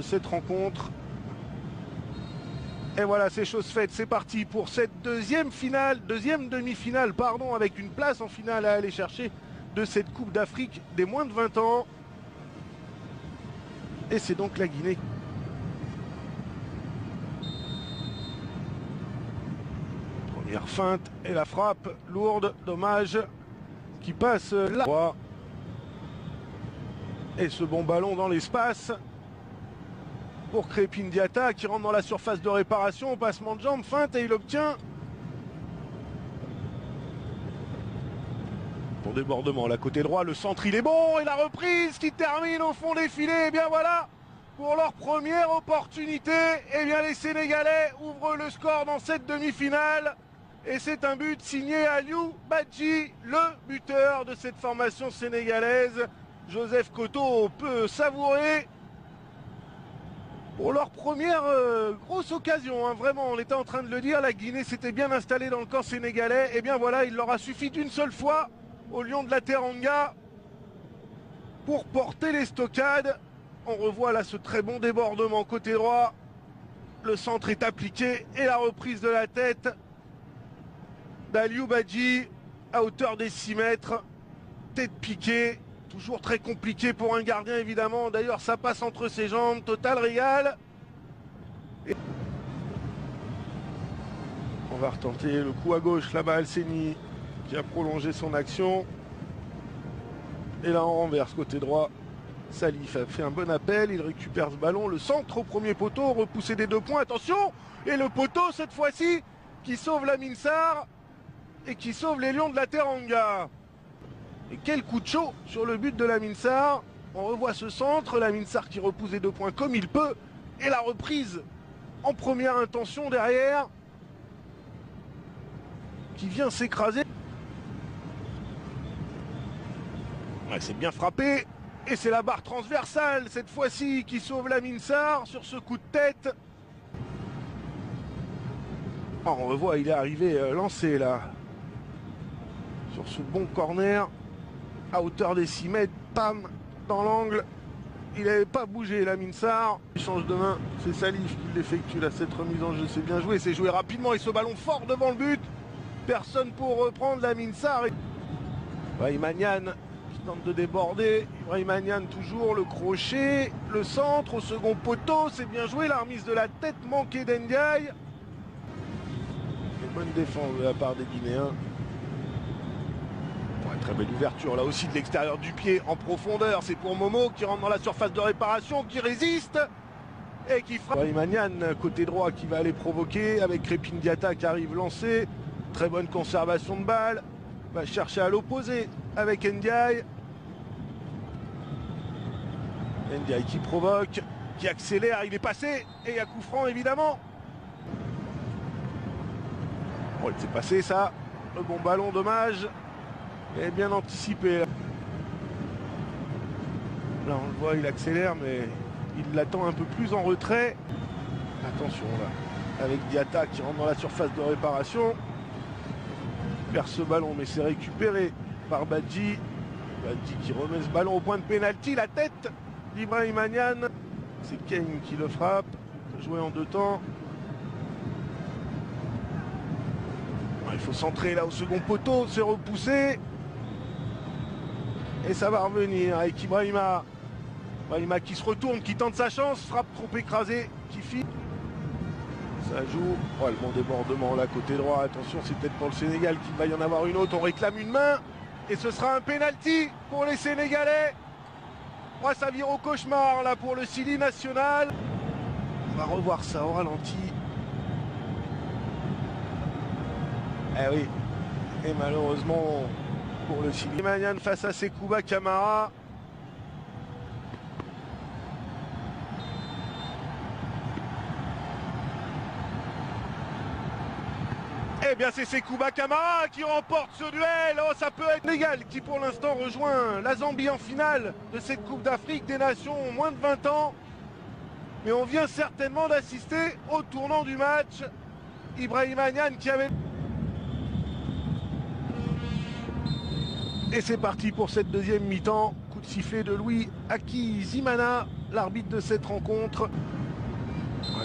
de cette rencontre. Et voilà, c'est chose faite, c'est parti pour cette deuxième demi-finale, pardon, avec une place en finale à aller chercher de cette Coupe d'Afrique des moins de 20 ans. Et c'est donc la Guinée. Première feinte et la frappe lourde, dommage, qui passe là. Et ce bon ballon dans l'espace pour Crépin Diatta qui rentre dans la surface de réparation, passement de jambe, feinte et il obtient bon débordement, là côté droit, le centre il est bon et la reprise qui termine au fond des filets. Et bien voilà, pour leur première opportunité, et bien les Sénégalais ouvrent le score dans cette demi-finale et c'est un but signé Aliou Badji, le buteur de cette formation sénégalaise. Joseph Koto peut savourer pour leur première grosse occasion, hein, vraiment, on était en train de le dire, la Guinée s'était bien installée dans le camp sénégalais. Et bien voilà, il leur a suffi d'une seule fois au Lion de la Teranga pour porter les stockades. On revoit là ce très bon débordement côté droit. Le centre est appliqué et la reprise de la tête d'Aliou Badji à hauteur des 6 mètres. Tête piquée. Toujours très compliqué pour un gardien évidemment. D'ailleurs ça passe entre ses jambes. Total régal. Et on va retenter le coup à gauche là-bas. Alseni qui a prolongé son action. Et là on renverse côté droit. Salif a fait un bon appel. Il récupère ce ballon. Le centre au premier poteau. Repoussé des 2 points. Attention. Et le poteau cette fois-ci qui sauve Lamine Sarr. Et qui sauve les Lions de la Teranga. Et quel coup de chaud sur le but de Lamine Sarr. On revoit ce centre, Lamine Sarr qui repousse les 2 points comme il peut. Et la reprise en première intention derrière. Qui vient s'écraser. Ouais, c'est bien frappé. Et c'est la barre transversale cette fois-ci qui sauve Lamine Sarr sur ce coup de tête. Oh, on revoit, il est arrivé lancé là. Sur ce bon corner. À hauteur des 6 mètres, pam, dans l'angle. Il n'avait pas bougé, Lamine Sarr. Il change de main, c'est Salif qui l'effectue là, cette remise en jeu. C'est bien joué, c'est joué rapidement et ce ballon fort devant le but. Personne pour reprendre Lamine Sarr. Brahimanian qui tente de déborder. Brahimanian toujours, le crochet, le centre au second poteau. C'est bien joué, la remise de la tête manquée d'Ndiaye. Une bonne défense de la part des Guinéens. Très belle ouverture là aussi de l'extérieur du pied en profondeur. C'est pour Momo qui rentre dans la surface de réparation, qui résiste et qui frappe. Brahimanian côté droit qui va aller provoquer avec Crépin Diatta qui arrive lancé. Très bonne conservation de balle. Va chercher à l'opposé avec Ndiaye. Ndiaye qui provoque, qui accélère, il est passé et il y a coup franc évidemment. Bon, il s'est passé ça. Le bon ballon, dommage. Il est bien anticipé. Là on le voit, il accélère mais il l'attend un peu plus en retrait. Attention là, avec Diatta qui rentre dans la surface de réparation. Il perd ce ballon mais c'est récupéré par Badji. Badji qui remet ce ballon au point de pénalty. La tête d'Ibrahimanian. C'est Kane qui le frappe. Joué en 2 temps. Il faut centrer là au second poteau, c'est repoussé. Et ça va revenir avec Ibrahima. Ibrahima qui se retourne, qui tente sa chance. Frappe trop écrasée, qui file. Ça joue. Oh, le bon débordement là, côté droit. Attention, c'est peut-être pour le Sénégal qu'il va y en avoir une autre. On réclame une main. Et ce sera un pénalty pour les Sénégalais. Oh, ça vire au cauchemar là pour le Sili national. On va revoir ça au ralenti. Eh oui. Et malheureusement... pour le Chili. Manian face à Sekouba Kamara. Eh bien c'est Sekouba Kamara qui remporte ce duel. Oh, ça peut être légal, qui pour l'instant rejoint la Zambie en finale de cette Coupe d'Afrique des Nations moins de 20 ans. Mais on vient certainement d'assister au tournant du match. Ibrahimanian qui avait... Et c'est parti pour cette deuxième mi-temps. Coup de sifflet de Louis Aki Zimana. l'arbitre de cette rencontre.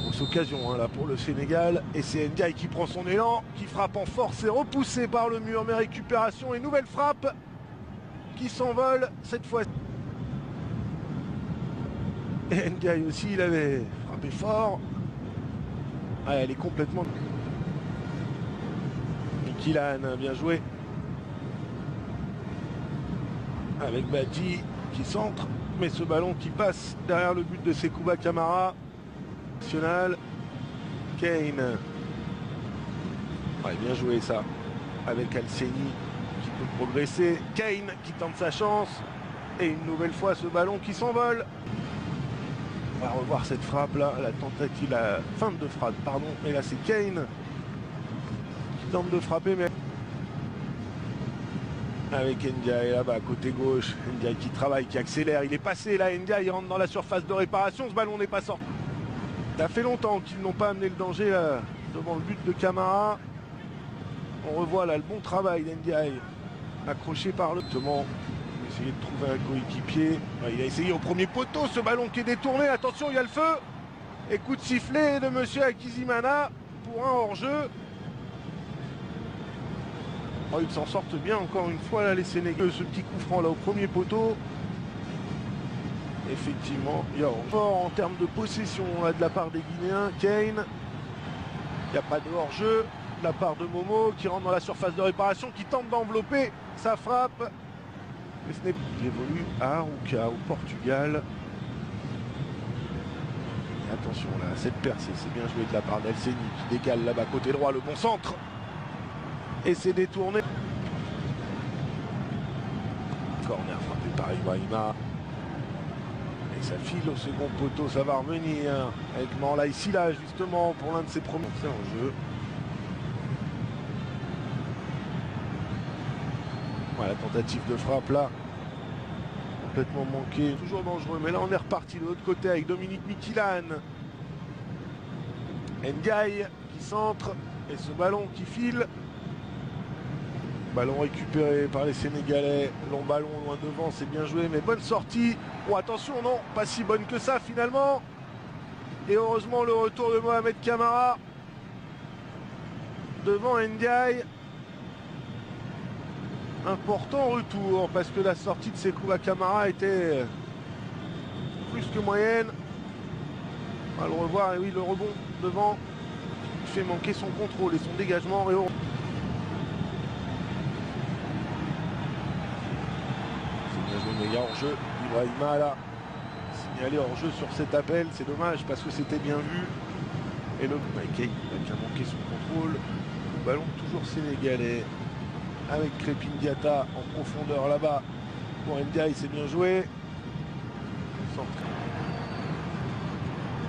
Grosse occasion là pour le Sénégal. Et c'est Ndiaye qui prend son élan, qui frappe en force et repoussé par le mur. Mais récupération et nouvelle frappe qui s'envole cette fois. Et Ndiaye aussi, il avait frappé fort. Ah, elle est complètement... Mikilan, bien joué. Avec Badji qui centre. Mais ce ballon qui passe derrière le but de Sekouba Kamara. National. Kane. Ouais, bien joué ça. Avec Alseni qui peut progresser. Kane qui tente sa chance. Et une nouvelle fois ce ballon qui s'envole. On va revoir cette frappe là, la tentative, la fin de frappe, pardon. Et là c'est Kane qui tente de frapper, mais avec Ndiaye là-bas côté gauche. Ndiaye qui travaille, qui accélère. Il est passé là, Ndiaye il rentre dans la surface de réparation. Ce ballon n'est pas sorti. Ça fait longtemps qu'ils n'ont pas amené le danger là, devant le but de Kamara. On revoit là le bon travail d'Ndiaye, accroché par le... Essayer de trouver un coéquipier. Il a essayé au premier poteau, ce ballon qui est détourné. Attention, il y a le feu. Et coup de sifflet de monsieur Akizimana pour un hors-jeu. Oh, ils s'en sortent bien encore une fois là, les Sénégalais. Ce petit coup franc là au premier poteau. Effectivement, il y a fort en termes de possession là, de la part des Guinéens. Kane. Il n'y a pas de hors-jeu de la part de Momo qui rentre dans la surface de réparation, qui tente d'envelopper sa frappe. Il évolue à Arouca, au Portugal. Et attention là, cette percée, c'est bien joué de la part d'Alseni qui décale là-bas côté droit, le bon centre. Et c'est détourné. Corner frappé par Ibrahima. Et ça file au second poteau, ça va revenir. Avec Morla ici là, justement, pour l'un de ses premiers entrées en jeu. Voilà, tentative de frappe là, complètement manquée, toujours dangereux, mais là on est reparti de l'autre côté avec Dominique Mikilan. Ndiaye qui centre, et ce ballon qui file. Ballon récupéré par les Sénégalais, long ballon loin devant, c'est bien joué, mais bonne sortie. Oh attention, non, pas si bonne que ça finalement. Et heureusement le retour de Mohamed Kamara devant Ndiaye. Important retour parce que la sortie de Sekouba Kamara était plus que moyenne. On va le revoir, et oui, le rebond devant fait manquer son contrôle et son dégagement. C'est bien joué, mais il y a hors-jeu. Ibrahima là, signalé hors-jeu sur cet appel, c'est dommage parce que c'était bien vu. Et le Kane qui a manqué son contrôle. Le ballon toujours sénégalais. Avec Crépin Diatta en profondeur là-bas. Pour Ndiaye, c'est bien joué.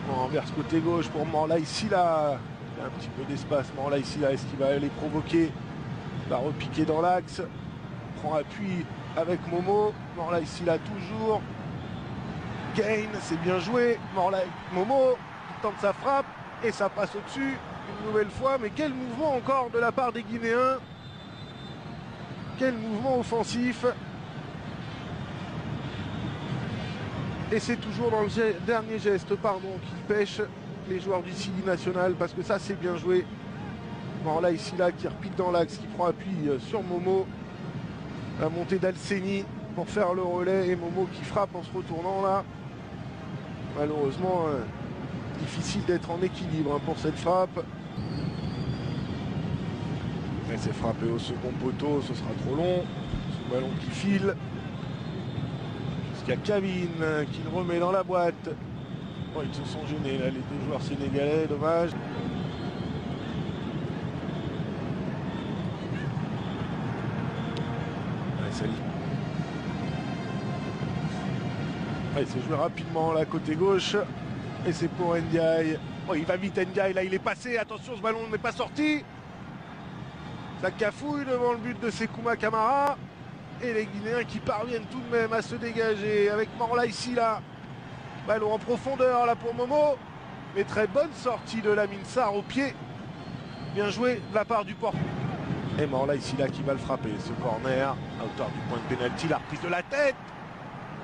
On renverse côté gauche pour Morla ici là. Il y a un petit peu d'espace. Morla ici là. Est-ce qu'il va aller provoquer? Il va repiquer dans l'axe. Prend appui avec Momo. Morla ici là toujours. Kane, c'est bien joué. Morla, Momo qui tente sa frappe. Et ça passe au-dessus une nouvelle fois. Mais quel mouvement encore de la part des Guinéens. Quel mouvement offensif. Et c'est toujours dans le dernier geste, pardon, qu'ils pêchent les joueurs du Sidi National, parce que ça c'est bien joué. Morla ici là qui repique dans l'axe, qui prend appui sur Momo. La montée d'Alseni pour faire le relais et Momo qui frappe en se retournant là. Malheureusement, difficile d'être en équilibre pour cette frappe. Et c'est frappé au second poteau, ce sera trop long. Ce ballon qui file. Jusqu'à Kavin qui le remet dans la boîte. Oh, ils se sont gênés là, les deux joueurs sénégalais, dommage. Allez, c'est joué rapidement là côté gauche. Et c'est pour Ndiaye. Oh, il va vite Ndiaye, là il est passé. Attention, ce ballon n'est pas sorti. Ça cafouille devant le but de Sekouba Kamara. Et les Guinéens qui parviennent tout de même à se dégager avec Morla ici là. Ballon en profondeur là pour Momo. Mais très bonne sortie de Lamine Sarr au pied. Bien joué de la part du port. Et Morla ici là qui va le frapper. Ce corner à hauteur du point de pénalty. La reprise de la tête.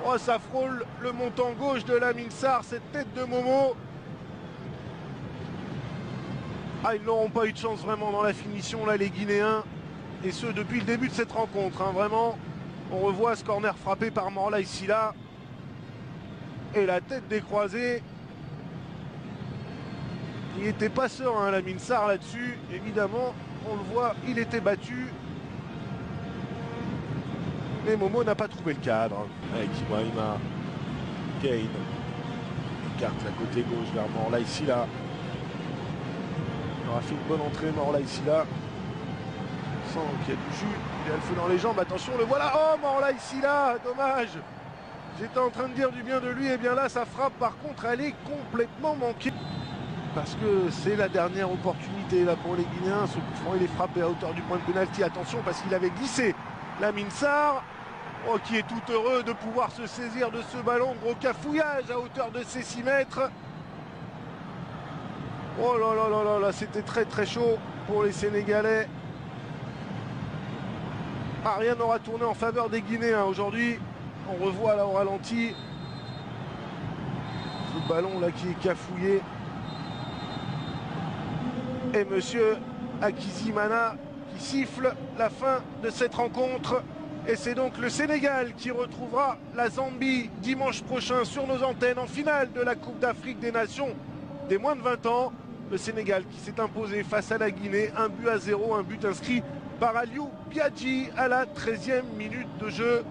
Oh, ça frôle le montant gauche de Lamine Sarr, cette tête de Momo. Ah, ils n'auront pas eu de chance vraiment dans la finition, là, les Guinéens. Et ce, depuis le début de cette rencontre, hein, vraiment. On revoit ce corner frappé par Morlaï Sylla. Et la tête décroisée. Il n'était pas serein, Lamine Sarr, là-dessus. Évidemment, on le voit, il était battu. Mais Momo n'a pas trouvé le cadre. Avec Ibrahima, Kane. Écarte la côté gauche vers Morlaï Sylla. Il aura fait une bonne entrée, Morlaï Sylla. Sans qu'il y a du jus. Il a le feu dans les jambes. Attention, le voilà. Oh, Morlaï Sylla, dommage. J'étais en train de dire du bien de lui. Et bien là, sa frappe, par contre, elle est complètement manquée. Parce que c'est la dernière opportunité là pour les Guinéens. Ce coup franc, il est frappé à hauteur du point de pénalty. Attention, parce qu'il avait glissé Lamine Sarr. Oh, qui est tout heureux de pouvoir se saisir de ce ballon. Gros cafouillage à hauteur de ses 6 mètres. Oh là là là là là, c'était très très chaud pour les Sénégalais. Ah, rien n'aura tourné en faveur des Guinéens aujourd'hui. On revoit là au ralenti ce ballon là qui est cafouillé. Et monsieur Akizimana qui siffle la fin de cette rencontre. Et c'est donc le Sénégal qui retrouvera la Zambie dimanche prochain sur nos antennes en finale de la Coupe d'Afrique des Nations des moins de 20 ans. Le Sénégal qui s'est imposé face à la Guinée, 1-0, un but inscrit par Aliou Biadji à la 13e minute de jeu.